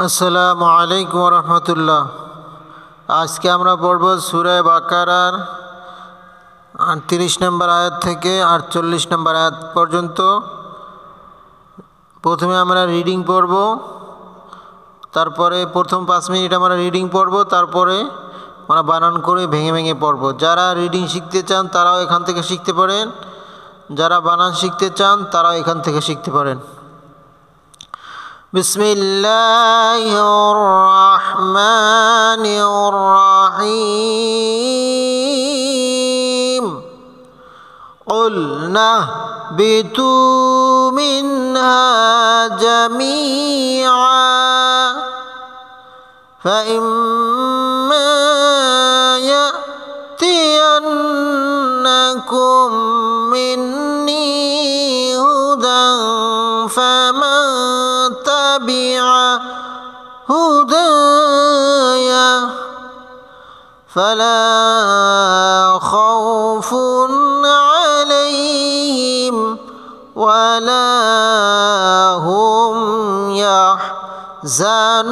আসসালামু আলাইকুম রহমতুল্লাহ। আজকে আমরা পড়ব সূরা বাকারার ৩৮ নম্বর আয়াত থেকে ৪৮ নম্বর আয়াত পর্যন্ত। প্রথমে আমরা রিডিং পড়ব, তারপরে প্রথম ৫ মিনিট আমরা রিডিং পড়ব, তারপরে আমরা বানান করে ভেঙে ভেঙে পড়ব। যারা রিডিং শিখতে চান তারাও এখান থেকে শিখতে পারেন, যারা বানান শিখতে চান তারাও এখান থেকে শিখতে পারেন। বিসমিল্লাহির রহমানির রহিম। কুলনা বিতু মিনহা জামিআ ফাইম্মা ইয়াতিয়ান্নাকুম মিন্নি হুদান ফামান তাবিআ হুদায়া ফালা খাউফুন আলাইহিম ওয়ালা হুম ইয়াহজানুন।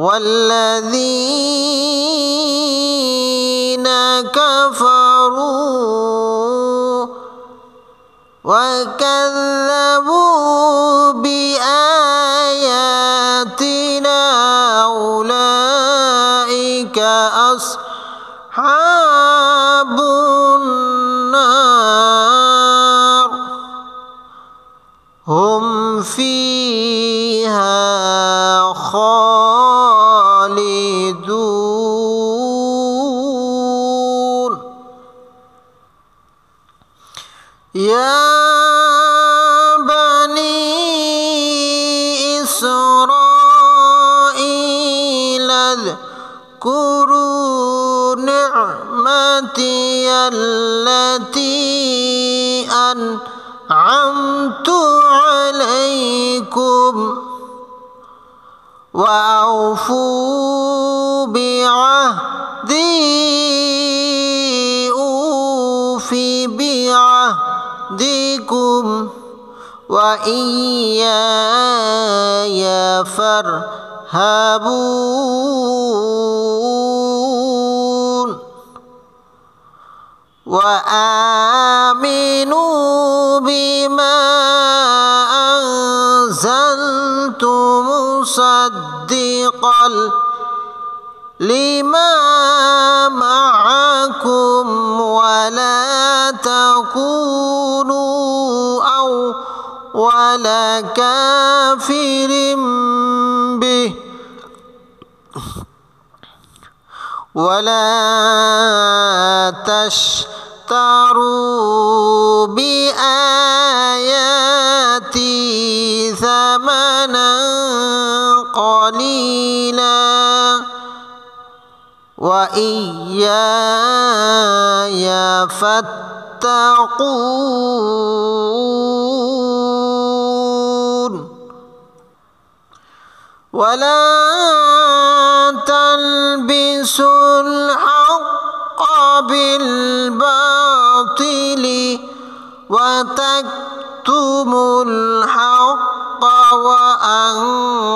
ওয়াল্লাযীনা কাফারু وكذبوا بآياتنا أولئك أصحاب النار هم فيها خالدون. يا بني إسرائيل اذكروا نعمتي التي أنعمت عليكم وأوفوا بعهدي أوف بعهدكم وإياي فارهبون. وآمنوا بما أنزلت مصدقا لما معكم ولا تكونوا أول كافر به ولا تشتروا بآياتي ثمنا قليلا وإياي فاتقون. ولا تلبسوا الحق بالباطل وتكتموا الحق وأنتم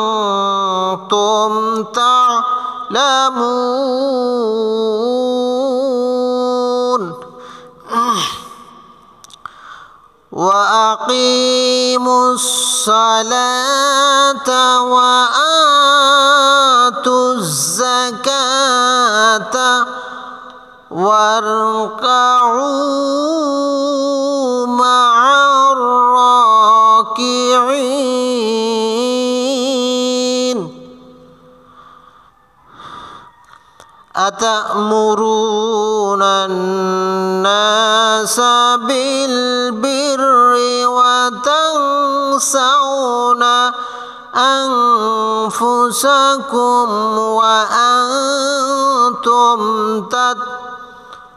تعلمون. وأقيموا الصلاة وآتوا الزكاة واركعوا مع الراكعين. أتأمرون الناس بالبر وتنسون أنفسكم وأنتم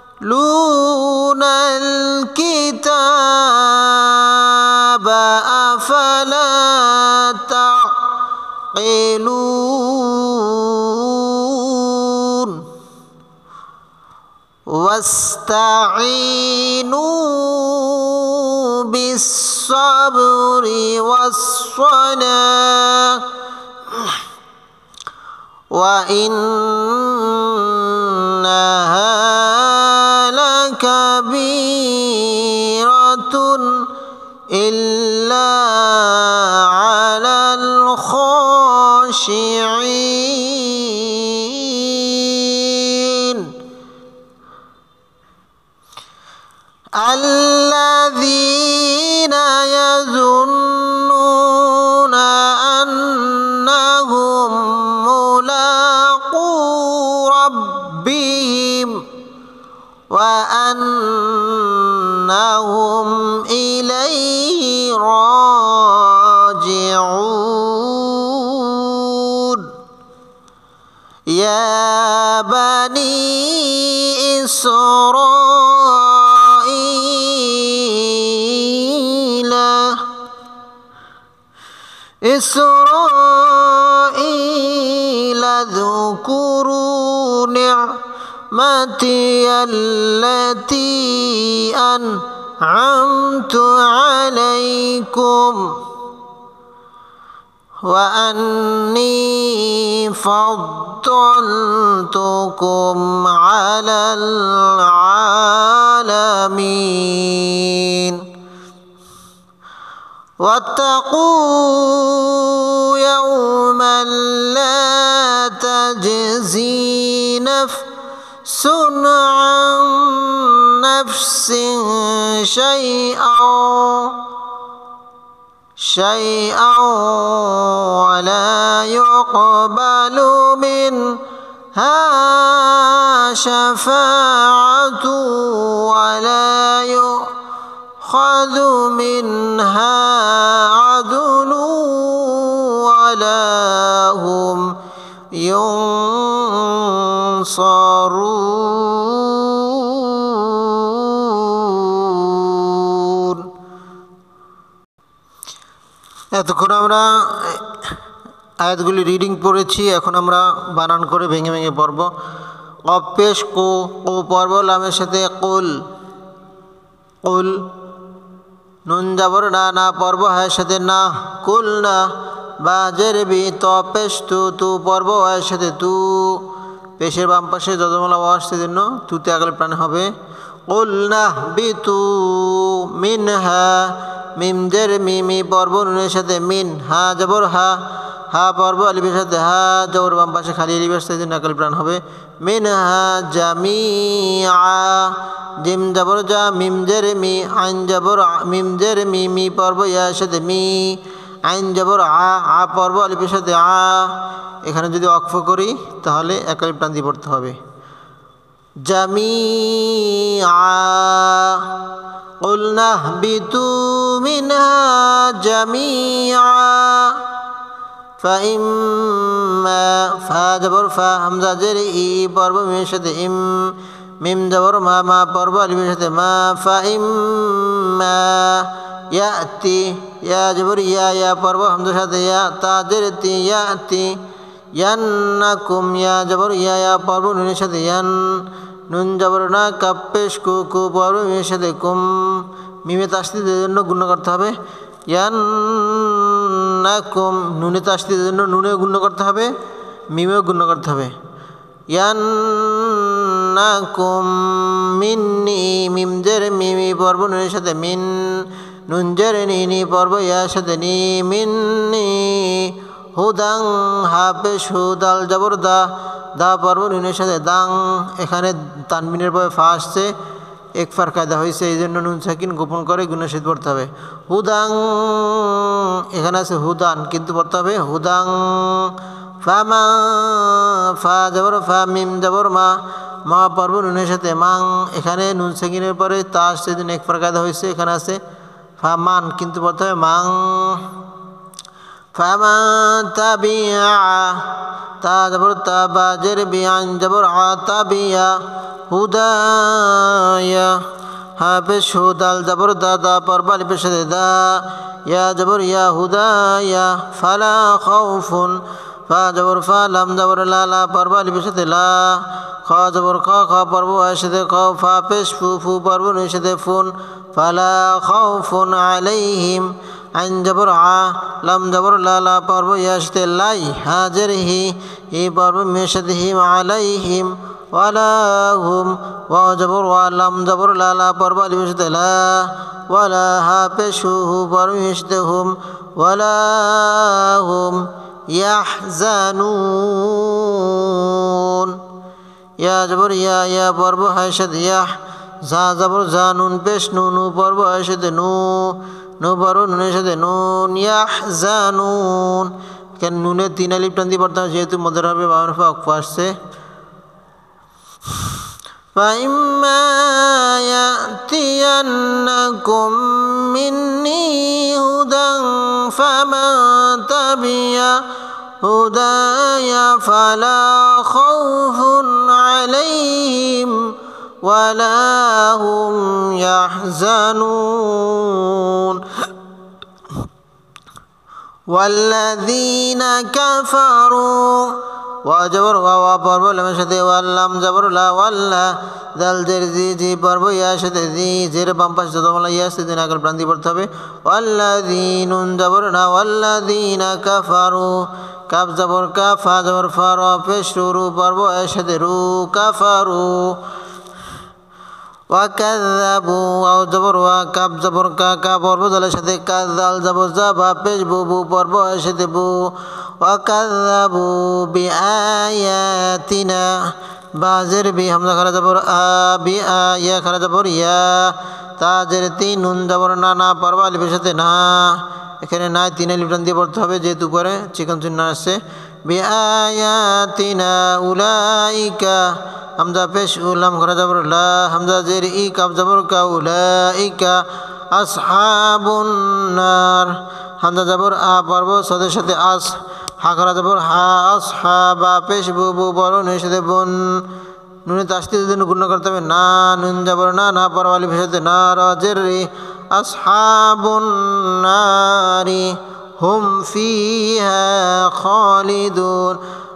تتلون الكتاب أفلا تعقلون. واستعينوا بالصبر والصلاة وإنها لكبيرة إلا على الخاشعين الذين يظنون أنهم ملاقو ربهم وأنهم إليه راجعون يا بني إسرائيل اذكروا نعمتي التي أنعمت عليكم وأني فضلتكم على العالمين واتقوا يوما لا تجزي نفس عن نفس شيئا ولا يقبل منها شفاعة ولا يؤخذ منها عدل ولا هم ينصرون এতক্ষণ আমরা আয়াতগুলি রিডিং পড়েছি। এখন আমরা বানান করে ভেঙে ভেঙে পড়ব। কফ পেশ কো পড়ব লামের সাথে কুল কুল। নুন যাবর না পড়ব হায়ের সাথে না কুল না। বা জের বি ত পেশ তু পড়ব হায়ের সাথে তু। পেশের বাম পাশে যজমলা আসতে জন্য তুতে আগলে প্রাণ হবে। কুল না বি তু মিনহা মিম জের মি পর্ব নুনের সাথে মিন হা জবর হা পর্ব আলিফের সাথে হা জবর বাম পাশে খালি আলিফ আসতে জন্য আকাল প্রাণ হবে। মিন হা জামিআ জিম জবর জা মিম জের মি আইন জবর মিম জের মি পর্ব ইয়ার সাথে মি আইন জবর আ পর্ব আলিফের সাথে আ। এখানে যদি ওয়াকফ করি তাহলে একালিফ টান দিয়ে পড়তে হবে। জামিআ قلنا اهبطوا منها جميعا فإما فا جبر فا همزة جر ই পর্ব মিমের সাথে ইম মিম জবর মা পর্ব আলিফের সাথে মা ফাইম্মা ইয়াতি ইয়া জবর ইয়া পর্ব হামজার সাথে ইয়া তা জের তি ইয়াতি ইয়ান্নাকুম ইয়া জবর ইয়া পর্ব নুনের সাথে ইয়ান নুন জবর না কাপ পেশ কু পর্ব মিমের সাথে কুম মিমে তাসদিদের জন্য গুণ করতে হবে। ইয়ান্নাকুম নুনে তাসদিদের জন্য নুনে গুণ করতে হবে, মিমেও গুণ করতে হবে। ইয়ান্নাকুম মিন্নি মিম জের মিমি পর্ব নুনের সাথে মিন নুন জের নি পর্ব ইয়ার সাথে নি মিন্নি হুদাং হা পেশ হুদাল জবর দা পর্ব নুনের সাথে দাং। এখানে তানবিনের পরে ফা আসছে, এক ফার কায়দা হয়েছে, এই জন্য নুন সাকিন গোপন করে গুণাশিদ পড়তে হবে। হুদাং এখানে আছে হুদান, কিন্তু পড়তে হবে হুদাং। ফামা ফা জবর ফা মিম জবর মা পর্ব নুনের সাথে মাং। এখানে নুন সাকিনের পরে তা আসছে, এই জন্য এক ফার কায়দা হয়েছে, এখানে আছে ফামান, কিন্তু পড়তে হবে মাং। ফামান তাবিআ তা জবর তা বা জের বিআন জবর আ তাবিয়া হুদায়া হা পেশ হুদাল জবর দা পর্ব আলিফের সাথে দা ইয়া জবর ইয়া হুদায়া ফালা খাউফুন ফা জবর ফা লাম জবর লা পর্ব আলিফের সাথে লা খ জবর খ খ পর্ব আয়ের সাথে খ ফা পেশ ফু ফু পর্ব নুনের সাথে ফুন ফালা খাউফুন আলাইহিম আইন জবর আ লাম জবর লা লা পর্ব ইয়ার সাথে লাই হাজের হি পর্ব মিমের সাথে হিম আলাইহিম ওয়ালা হুম ওয়া জবর ওয়া লাম জবর লা লা পর্ব আলিফের সাথে লা ওয়ালা হা পেশ হু পর্ব মিমের সাথে হুম ওয়ালা হুম ইয়াহজানুন ইয়া জবর ইয়া পর্ব হায়ের সাথে ইয়াহ জা জবর জা নুন পেশ নু পর্ব হায়ের সাথে নু পর্ব নুনের সাথে নুন ইয়াহজানুন। কেন নুনে 3 আলিফ টান দিয়ে পড়তে হবে যেহেতু মদের হবে বাবার অক্ফ আসছে। فإما يأتينكم مني هدى فمن تبع هداي فلا خوف عليهم ولا هم يحزنون والذين كفروا ওয়াজবর ওয়া পর্ব লামের সাথে ওয়াল্লাম জবর লা ওয়াল্লা দাল জের জি পর্ব ইয়ার সাথে জি জের বাম পাশে যতমালা ইয়া আছে দিন আগল প্রান্তি পড়তে হবে ওয়াল্লাযীনুন জবর না ওয়াল্লাযীনা কাফারু কাফ জবর কা ফা জবর ফা র পেশ রু পর্ব এর সাথে রু কাফারু ওয়াকাযাবু ওয়া জবর ওয়া কাফ জবর কা কা পর্ব দালের সাথে কা দাল জবর জা বা পেশ বু পর্ব এর সাথে বু ওয়াকাযাবু বিআয়াতিনা বাজের বি হামজা খারা জবর আ বি আ ইয়া খারা জবর ইয়া তাজের তিন নুন জবর না পর্ব আলিফের সাথে না এখানে না 3 আলিফ টান দিয়ে পড়তে হবে যেহেতু পরে চিকন চিহ্ন আসছে বিআয়াতিনা উলাইকা হামজা পেশ উলাম খারা জবর লা হামজা জের ই কাফ জবর কা উলাইকা আসহাবুন নার হামজা জবর আ পর্ব সদের সাথে আস হা খারা জবর হা আসহাবা পেশ বু পর্ব নুনের সাথে বুন নুনে তাসদীদের জন্য গুণ করতে হবে না নুন জবর না পর্ব আলিফের সাথে না র জের রি আসহাবুন নারি হুম ফিহা খালিদুন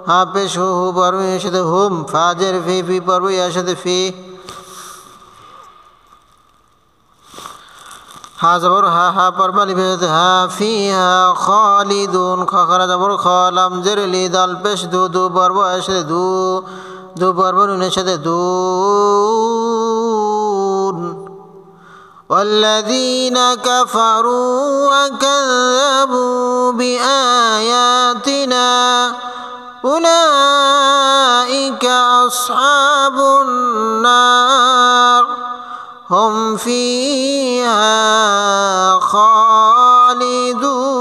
হা পেশ হু পর্ব এর সাথে হুম ফাজের ফি পর্ব এর সাথে ফি হা জবর হা পর্ব আলিফের সাথে হা ফিহা খালিদুন খ খারা জবর খ লাম জের লি দাল পেশ দু পর্ব এর সাথে দু পর্ব নুনের সাথে দুন والذين كفروا وكذبوا بآياتنا أولئك أصحاب النار هم فيها خالدون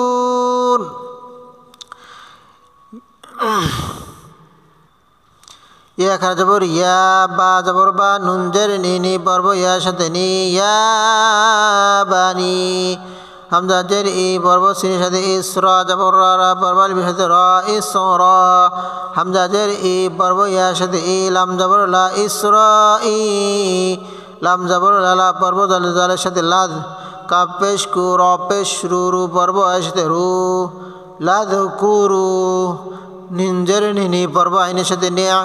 ইয়া খারা জবর ইয়া বা জবর বা নুন জের নি পর্ব ইয়ার সাথে নি ইয়া বানি হামজা জের ই পর্ব সিনের সাথে ইসরা জবর রা পর্ব আলিফের সাথে র ইসরা হামজা জের ই পর্ব ইয়ার সাথে ই লাম জবর লা ইসরা ই লাম জবর লা পর্ব দালের সাথে লাদ কাফ পেশ কু র পেশ রু পর্ব এর সাথে রু লাদ কুরু নিন জের নি পর্ব আইনের সাথে নিয়া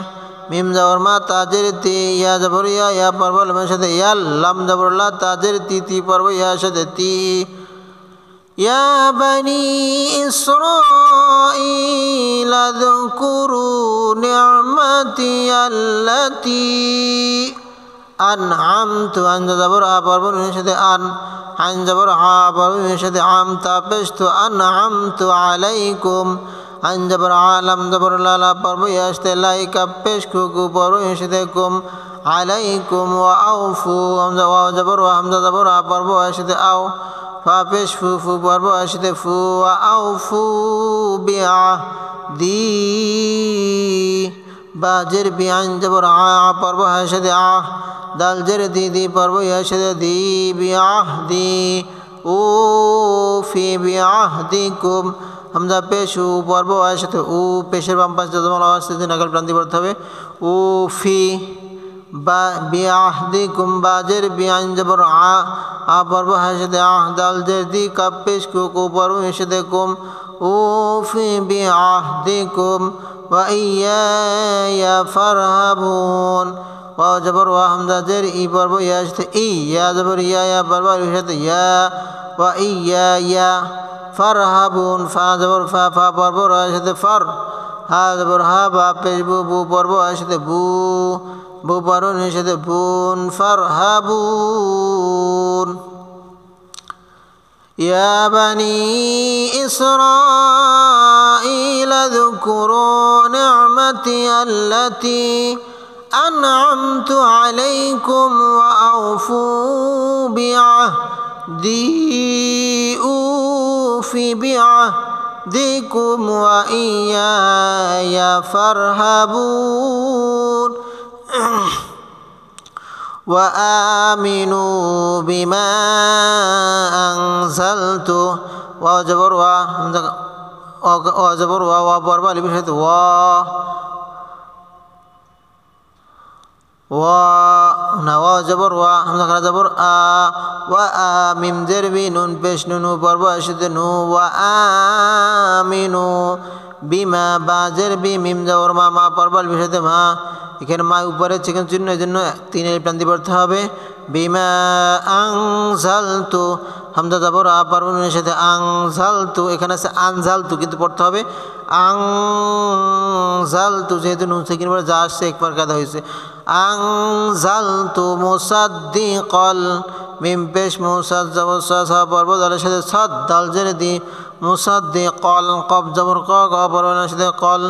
মিম জবর মা তাজের তি ইয়া জবর ইয়া পর্ব লামের সাথে ইয়াল লাম জবর লা তাজের তি পর্ব ইয়ার সাথে তি ইয়া বানি ইসরাঈল আযকুরু নি'মাতি আল্লাতী আনআমতু আন জবর আ পর্ব নুনের সাথে আন জবর হা পর্ব নুনের সাথে আম তা পেশ তো আনআমতু আলাইকুম আন জবর আলাম জবর লা পর্ব ইয়াসতে লাইকা পেশ কু পর্ব ইয়াসতে কুম আলাইকুম ওয়া আউফু হামজা ওয়া জবর ওয়া হামজা জবর আ পর্ব ইয়াসতে আও ফা পেশ ফু পর্ব ইয়াসতে ফু ওয়া আউফু বিআহদি বা জের বি আন জবর আ পর্ব ইয়াসতে আ দাল জের দি পর্ব ইয়াসতে দি বিআহদি ও ফি বিআহদিকুম হামজা পেশ উ পর্ব আয়ের সাথে উ পেশের বাম পাশে যজমাল আওয়াজ থেকে নাকাল প্রান্তি পড়তে হবে উ ফি বা বিআহদিকুম বাজের বিআইন জবর আ পর্ব আয়ের সাথে আহ দাল জের দি কাপ পেশ কু পর্ব এর সাথে কুম أوفي بعهدكم وإياي فارهبون ওয়া জবর ওয়া হামজা জের ই পড়ব ইয়া সাথে ই ইয়া জবর ইয়া পড়ব এর সাথে ইয়া ওয়া ইয়া ফারহাবুন ফা জবর ফা পড়ব র এর সাথে ফার হা জবর হা বা পেশ বু পড়ব এর সাথে বু পড়ব এর সাথে বুন ফারহাবুন يا بني إسرائيل اذكروا نعمتي التي أنعمت عليكم وأوفوا بعهدي أوف بعهدكم وإياي فارهبون وآمنوا بما أنزلت وجبر وجبر وبربا لبشت نوا جبر حمزة خلا جبر ميم جربي نون پیش نونو بربا اشد نو وآمنوا বিমা বা জেরবি মিম জবর মা পরবাল বিষয়তে মা এখানে মা উপরে চিকেন চিহ্ন এই জন্য তিনের প্রান্তি পড়তে হবে বিমা আনজালতু হামজা জবর পারবনের সাথে আনজালতু এখানে আছে আনজালতু কিন্তু পড়তে হবে আনজালতু যেহেতু নুন সাকিন পরে যা আসছে একবার কাদা হয়েছে আনজালতু মুসাদ্দিকাল মিম পেশ মুসাদ জবর সা পর্ব দালের সাথে সাদ দাল জেরে দি মুসাদ্দিকাল কব জবর ক পর্বনের সাথে কল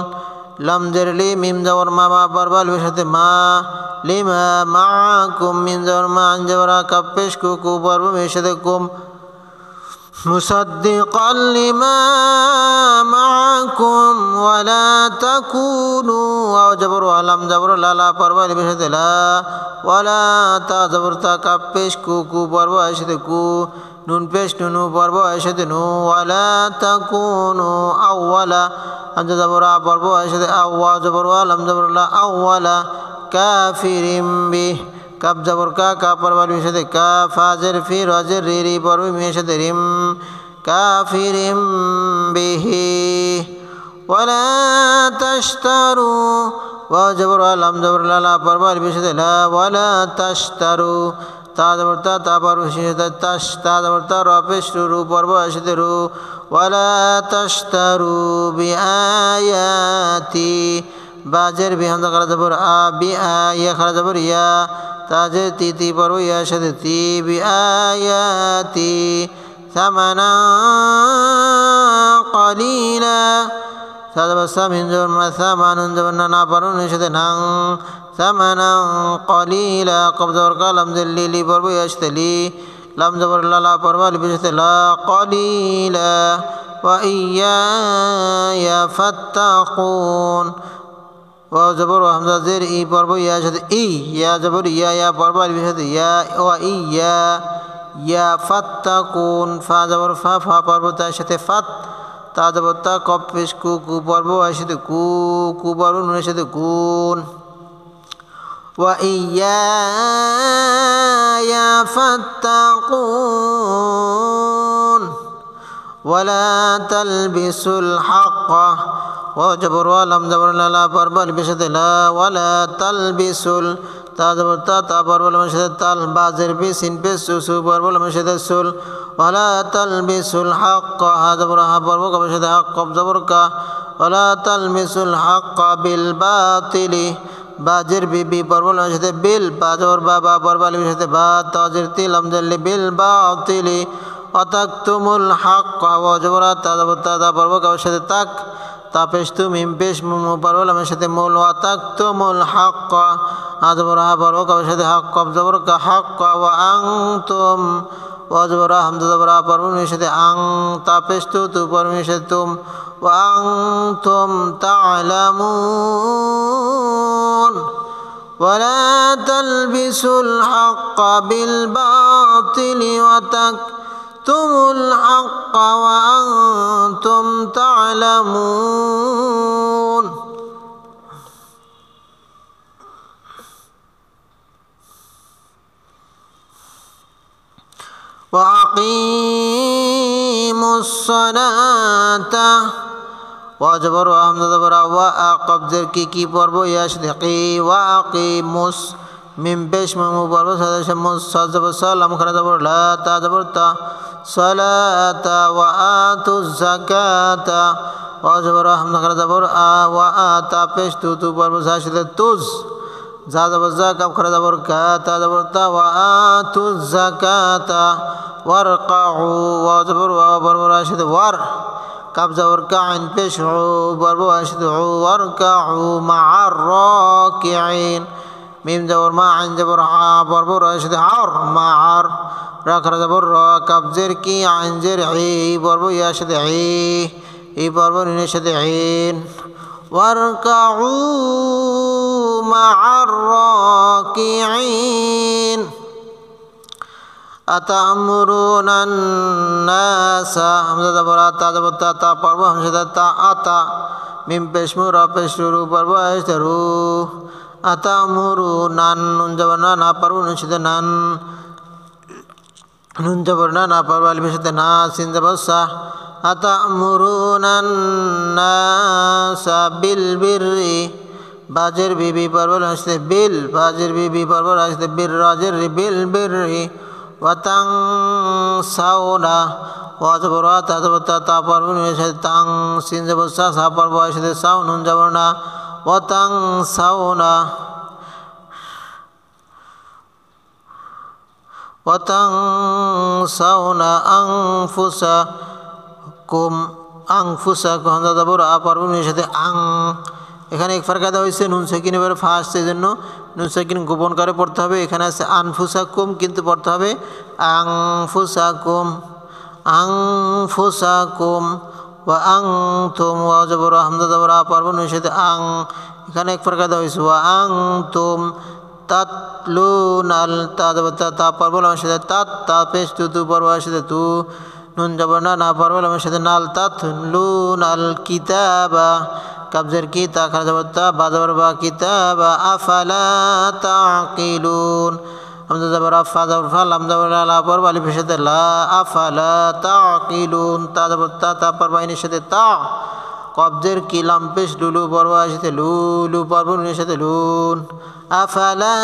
লাম জের লি মিম জবর মা পর্বাল সাথে মা লিমা মাকুম মিম জবর মা আন জবর কাপ পেশ কু পর্ব এর সাথে কুম مصدقا لما معكم ولا تكونوا واو جبر ولم جبر لا لا পর্ব এর সাথে লা ওয়ালা তা জবর তা কাপ পেশ কু পর্ব এর সাথে কু নুন পেশ নুনু পর্ব এর সাথে নু ওয়ালা তাকুনু আওয়ালা হামজা জবর পর্ব এর সাথে আওয়া জবর লাম জবর লা আওয়ালা কাফিরিম বি কাপ জবর কা পরবার এর সাথে কা ফাজের ফি রাজের রি পর্ব এর সাথে রিম কাফিরিম বিহি ওয়ালা তাশতারু ওয়া জবর লাম জবর লা পরবার এর সাথে লা ওয়ালা তাশতারু তা জবর তা পর্ব এর সাথে তাশ তা জবর তা র পেশ রু পর্ব এর সাথে রু ওয়ালা তাশতারু বিআয়াতি বাজের বি হামজা খারা জবর বি ইয়া খারা জবর ইয়া তাজে তি পর্ব ইয়ার সাথে তি বি আয়াতি সামানা কলিলা সাদা সামিন জবর মা সামানুন জবর না পারুন এর সাথে নাং সামানা কলিলা কব জবর কা লাম জের লি পর্ব ইয়ার সাথে লি লাম জবর লা পর্ব লির সাথে লা কলিলা ওয়া ইয়া ফাত্তাকুন ওয়া জবর হামজা জের ই পর্ব ইয়ার সাথে ইয়া জবর ইয়া পর্ব এর সাথে ইয়া ওয়া ইয়া ফাত্তাকুন ফা জবর ফা পর্ব তার সাথে ফাত তা জবর তা কফ পেশ কু পর্ব এর সাথে কু পর্ব নুনের সাথে গুন ওয়া ইয়া ফাত্তাকুন ওয়ালা তালবিসুল হাক্কা وجبر ولم جبر لا پرب البشت لا ولا تلبسل تا جبر تا پرب المشد تل بازر بي سين پس سو پرب المشد سل ولا تلبسل حق هذا جبر ها پرب المشد حق جبر کا ولا تلبسل حق بالباطل باجر بي پرب المشد بال باجر بابا پرب المشد با تاجر تل لم بالباطل وتكتمul الحق وجبر تا جبر تا پرب المشد تک তাপেশ তু মিম পেশ মু পরল আমার সাথে মূল ওয়া তাকতুমুল হক আজবর হা পরব কার সাথে হক কব জবর কা হক ওয়া আনতুম ওয়া জবর হামজা জবর পরব এর সাথে আন তাপেশ তু পরব এর সাথে তুম ওয়া আনতুম তা'লামুন ওয়ালা তালবিসুল হক বিল বাতিলি ওয়া تكتموا الحق وأنتم تعلمون وأقيموا সালাতা ওয়া জবর ওয়া হামজা জবর ওয়া কবজের কি পড়ব ইয়া সাথে কি ওয়া আকিমুস মিম পেশ মু পড়ব সাথে মুস সাদ জবর সালাম খারা জবর লা তা জবর তা সালাতা ওয়া আতুজ যাকাতা ওয়া জবর হামজা খারা জবর আ ওয়া আতা পেশ তু পড়ব সাথে তুজ যা জবর যা কাব খারা জবর কা তা জবর তা ওয়া আতুজ যাকাতা ওয়ারকাউ ওয়া জবর ওয়া পড়ব সাথে ওয়ার কাব জবর কা আইন পেশ উ পড়ব সাথে উ ওয়ারকাউ মা'আর রাকিঈন মিম জবর মা আইন জবর আ পড়ব সাথে আর মা'আর রা খারা জবর রা কাবজের কি আইন জের ই পড়ব ইয়া সাথে ই পড়ব নুনের সাথে আইন ওয়ারকাউ মা'আর রাকিঈন আতা'মুরুনান নাসা হামজা জবর তা জবর তা পড়ব হামজা তা আতা মিম পেশ মু রা পেশ রু পড়ব সাথে রু আতা'মুরুনান নুন জবর না পড়ব নুন সাথে নান নুন জবর না পড়ব আলিফের সাথে না সিন জবর সা আতা'মুরুনান নাসা বিল বিররি বাজের বিবি পড়ব সাথে বিল বাজের বিবি পড়ব সাথে বির রাজের বিল বিররি ওয়া তানসাউনা ওয়া জবর তা জবর তা পড়ব নুনের সাথে তাং সিন জবর সা পড়ব সাথে সাউ নুন জবর না ওয়া তানসাউনা ওয়া তানসাউনা আনফুসাকুম আনফুসাকুম হামজা জবর আ পড়ব নুনের সাথে আং এখানে এক ফারকা দেওয়া হয়েছে নুন সাকিন এবারে ফার্স্ট সেই জন্য নুন সাকিন গোপন করে পড়তে হবে এখানে আছে আনফুসাকুম কিন্তু পড়তে হবে আনফুসাকুম আনফুসাকুম ওয়া আনতুম ওয়া জবর হামজা জবর আ পড়ব নুনের সাথে আং এখানে এক ফারকা দেওয়া হয়েছে ওয়া আনতুম তাতলুনাল তা জবর তা পড়ব আমার সাথে তা পেশ তু পড়ব সাথে তু নুন জবর না পড়ব আমার সাথে নাল তাতলুনাল কিতাবা কাবজের কি তা খারা জবর তা বা জবর বা কিতাবা আফালা তাকিলুন হামজা জবর আফা জবর ফা লাম জবর লা পড়ব আলিফের সাথে লা আফালা তাকিলুন তা জবর তা পড়ব আইনের সাথে তা কবজের কি লাম পেশ লুলু পড়ব সাথে লু পড়ব নুনের সাথে লুন আফালা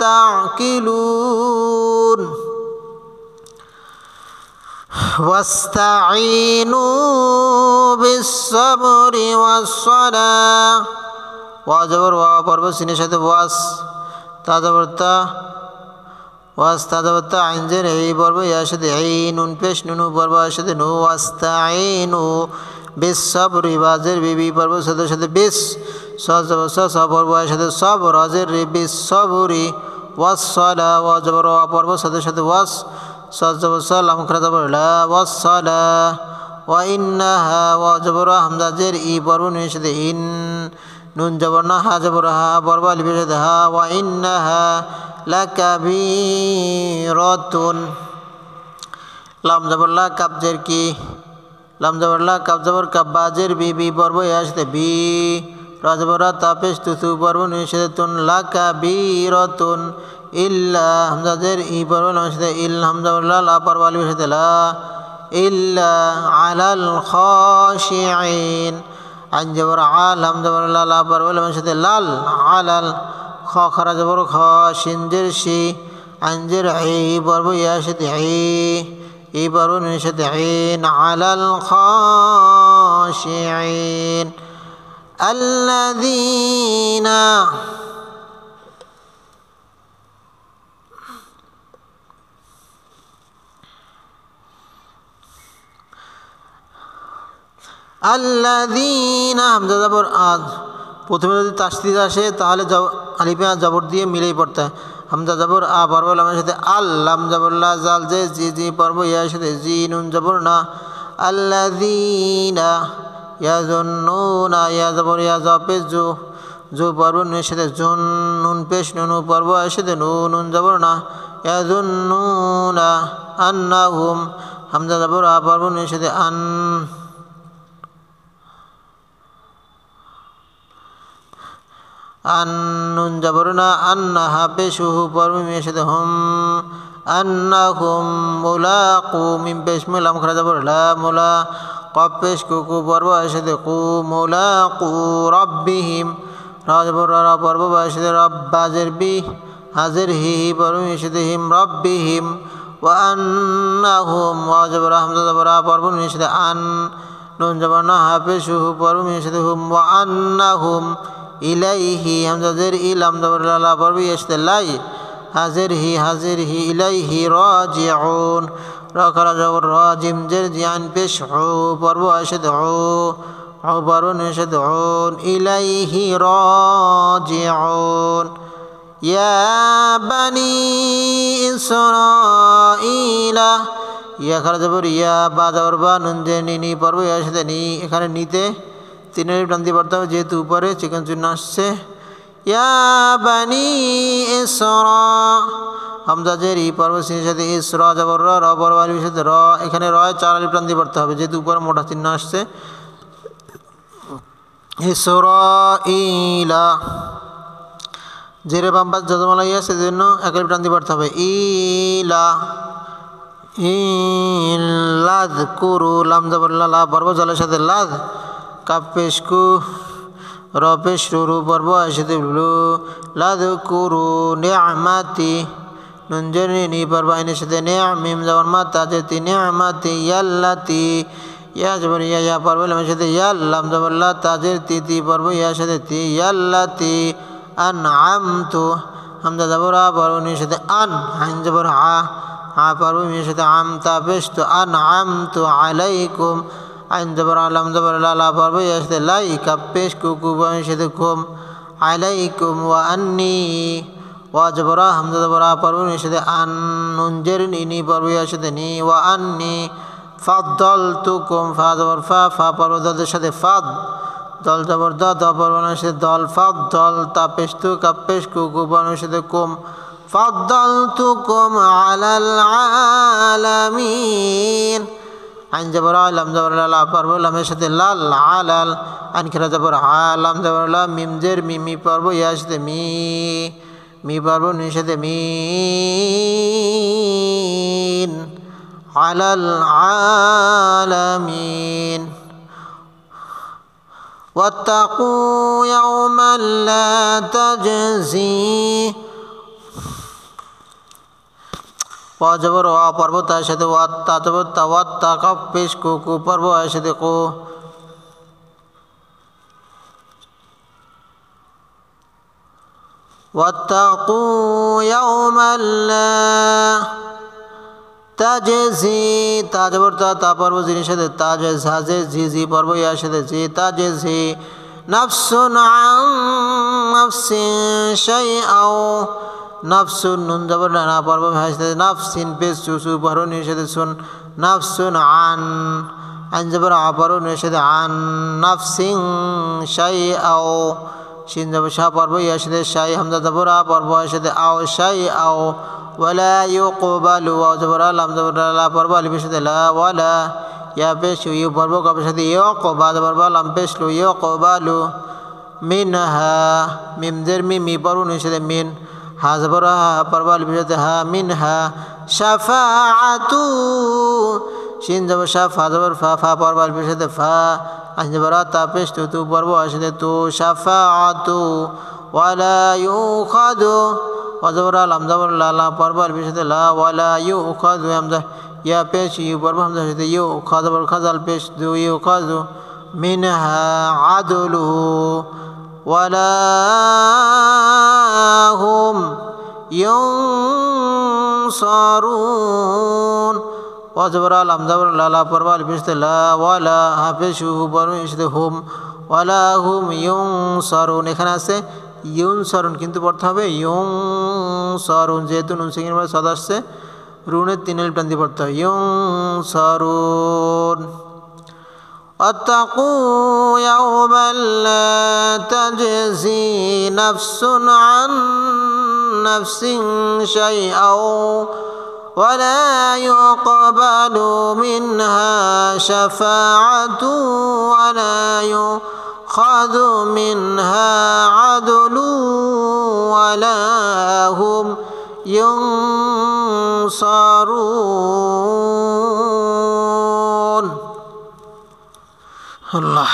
তাকিলুন ওয়াস্তাঈনু বিস-সাবরি ওয়াস-সালাহ ওয়া জবর ওয়া পড়ব সিনের সাথে ওয়াস তা জবর তা ওয়াস তা জবর তা আইন জের এই পড়ব ইয়ার সাথে আইন নুন পেশ নুনু পড়ব এর সাথে নু ওয়াস্তাঈনু বিস-সাবরি বাজের বিবি পড়ব সাথে বিস সা জবর সা পড়ব এর সাথে সব রাজের বিস-সাবরি ওয়াস-সালাহ ওয়া জবর ওয়া পড়ব সাথে ওয়াস সা জবর সা লাম খারা জবর লা ওয়াস-সালাহ ওয়া ইন্নাহা ওয়া জবর হামজা জের ই পড়ব নুনের সাথে ইন নুন জবর না হা জবর হা পড়ব আলিফের সাথে হা ওয়া ইন্নাহা লাকাবীরাতুন লাম জবর লা কাবজের কি লাম জবর লা কাব জবর কাব বাজের বি পড়ব এর সাথে বি রা জবর তা পেশ তু পড়ব নুনের সাথে তুন লাকাবীরাতুন ইল্লা হামজা জের ই পড়ব নুনের সাথে ইল হামজা লা পড়ব আলিফের সাথে লা ইল্লা আলাল খাশিঈন আইন জবর আল হামজা লা পড়ব নুনের সাথে লাল আলাল খ খারা জবর খ শিন জের শি আইন জের ই পড়ব ইয়ার সাথে ই পড়ব নুনের সাথে আইন আলাল খাশিঈন আল্লাযীনা আল্লাযীনা হামজা জবর আজ প্রথমে যদি তাসদীদ আসে তাহলে আলিফে জবর দিয়ে মিলেই পড়তে হয় হামজা জবর আ পড়ব লামের সাথে আল লাম জবর লা জাল জে জি পড়ব ইয়ার সাথে জি নুন জবর না আল্লাযীনা ইয়াজুন্নুনা ইয়া জবর ইয়া জা পেশ জু পড়ব নুনের সাথে জুন নুন পেশ নুনু পড়ব এর সাথে নুন জবর না ইয়াজুন্নুনা আন্নাহুম হামজা জবর আ পড়ব নুনের সাথে আন নুন জবর না আন্নাহা পেশ হু পড়ব মিমের সাথে হুম আন্নাহুম মুলাকু মিম পেশ মিলাম খারা যাব লা মুলা কফ পেশ কুকু পর্ব আয়সাদে কু মুলাকু রাব্বিহিম রা যাব রা পর্ব আয়সাদে রাব্বা জের বি হাজের হি পর্ব আয়সাদে হিম রাব্বিহিম ওয়া আন্নাহুম ওয়া যাব রা হামজা যাব রা পর্ব আয়সাদে আন নুন যাব না হাফেজ হু পর্ব আয়সাদে হুম ওয়া আন্নাহুম ইলাইহি হামজা জের ইলাম যাব লা পর্ব আয়সাদে লাই হাজির হি ইলাইহি রাজিউন রা খারা যাব রা জিম জের জিয়ান পেশ হু পর্ব আয়সাদে হু হু পর্ব আয়সাদে হুন ইলাইহি রাজিউন ইয়া বানি ইসরাঈলা ইয়া খারা যাব ইয়া বা যাব বা নুন জের নি পর্ব আয়সাদে নি এখানে নিতে তিনের প্রান্তি পড়তে হবে যেহেতু উপরে চিকন চিহ্ন আসছে ইয়া বানি ইসরা হামজা জের ই পর্ব সিনের সাথে ইসরা জবর র পর্ব আলিফের সাথে র এখানে রয় চার আলিফ প্রান্তি পড়তে হবে যেহেতু উপরে মোটা চিহ্ন আসছে ইসরাঈলা জেরে বাম পাশ যজমালা ইয়া সেজন্য এক আলিফ প্রান্তি পড়তে হবে ইলা ইলাদ কুরু লাম জবর লা পর্ব জলের সাথে লাদ কাফ পেশ কু র পেশ রু পর্ব আয়সাদে লু লাদ কুরু নিআমাতি নুন জের নি পর্ব আইনের সাথে নিআমিম জবর মা তাজে তি নিআমাতি ইয়াল্লাতি ইয়া জবর ইয়া পর্ব লামের সাথে ইয়াল্লাম জবর লা তাজের তি পর্ব ইয়া সাথে তি ইয়াল্লাতি আনআমতু হামজা জবর আ পর্ব নির সাথে আন আইন জবর হা পর্ব নির সাথে আম তা পেশ তো আনআমতু আলাইকুম আইন জবর আলাম জবর লা পর্ব ইয়া সাথে লাই কাপ পেশ কুকু বামের সাথে কুম আলাইকুম ওয়া আন্নি ওয়া জবর হামজা জবর আ পর্ব নির সাথে আন নুন জের নি পর্ব ইয়া সাথে নি ওয়া আন্নি ফাদ্দালতুকুম ফা জবর ফা পর্ব দলের সাথে ফাদ দল জবর দ পর্ব নির সাথে দল ফাদ্দল তা পেশ তু কাপ পেশ কুকু বামের সাথে কুম ফাদ্দালতুকুম আলাল আলামিন আইন জবর লাম জবর লা পর্ব লামের সাথে লাল আলাল আইন খেরা জবর লাম জবর লা মিম জের মি পর্ব ইয়া সাথে মি পর্ব নির সাথে মিন আলাল আলামিন ওয়াত্তাকু ইয়াওমান লা তাজজি ওয়া জবর ওয়া পর্ব তার সাথে ওয়াত্তা জবর তাওয়াত্তা কাফ পেশ কু পর্ব এর সাথে কু ওয়াত্তাকু ইয়াওমান লা তাজজি তা জবর তা পর্ব জিনের সাথে তাজজ হাজে জি পর্ব ইয়ার সাথে জি তাজজি নাফসুন আন নাফসিন শাইআও নাফসুন নুন জবর না পর্ব হাসতে নাফসিন পেশ সু পর্ব নির সাথে সুন নাফসুন আন জবর আ পর্ব নির সাথে আন নাফসিন শাইআও শিন জবর শা পর্ব ইয়ার সাথে শাই হামজা জবর আ পর্ব এর সাথে আও শাইআও ওয়ালা ইউকবালু ওয়া জবর লাম জবর লা পর্ব আলিফের সাথে লা ওয়ালা ইয়া পেশ ইউ পর্ব কফের সাথে ইউকবা জবর লাম পেশ লু ইউকবালু মিনহা মিম জের মি পর্ব নির সাথে মিন হা জবর হা পর্ব আলিফের সাথে হা মিনহা শাফাআতু শিন জবর শা ফা জবর ফা পর্ব আলিফের সাথে ফা আইন জবর তা পেশ তু পর্ব এর সাথে তু শাফাআতু ওয়ালা ইউখাদু ওয়া জবর লাম জবর লা পর্ব আলিফের সাথে লা ওয়ালা ইউখাদু হামজা ইয়া পেশ ইউ পর্ব হামজা সাথে ইউ খা জবর খাজাল পেশ দু ইউখাদু মিনহা আদলুহু ওয়ালা হুম ইউনসারুন ওয়া জবর লাম জবর লা পর্ব আলিফের সাথে লা ওয়ালা হাফেজ হু পর্ব এর সাথে হুম ওয়ালা হুম ইউনসারুন এখানে আছে ইউনসারুন কিন্তু পড়তে হবে ইউনসারুন যেহেতু নুন সিংহের মধ্যে সদ আসছে রুনের তিন আলিফ টান দিয়ে পড়তে হবে ইউনসারুন واتقوا يوما لا تجزي نفس عن نفس شيئا ولا يقبل منها شفاعة ولا يؤخذ منها عدل ولا هم ينصرون ينصرون الله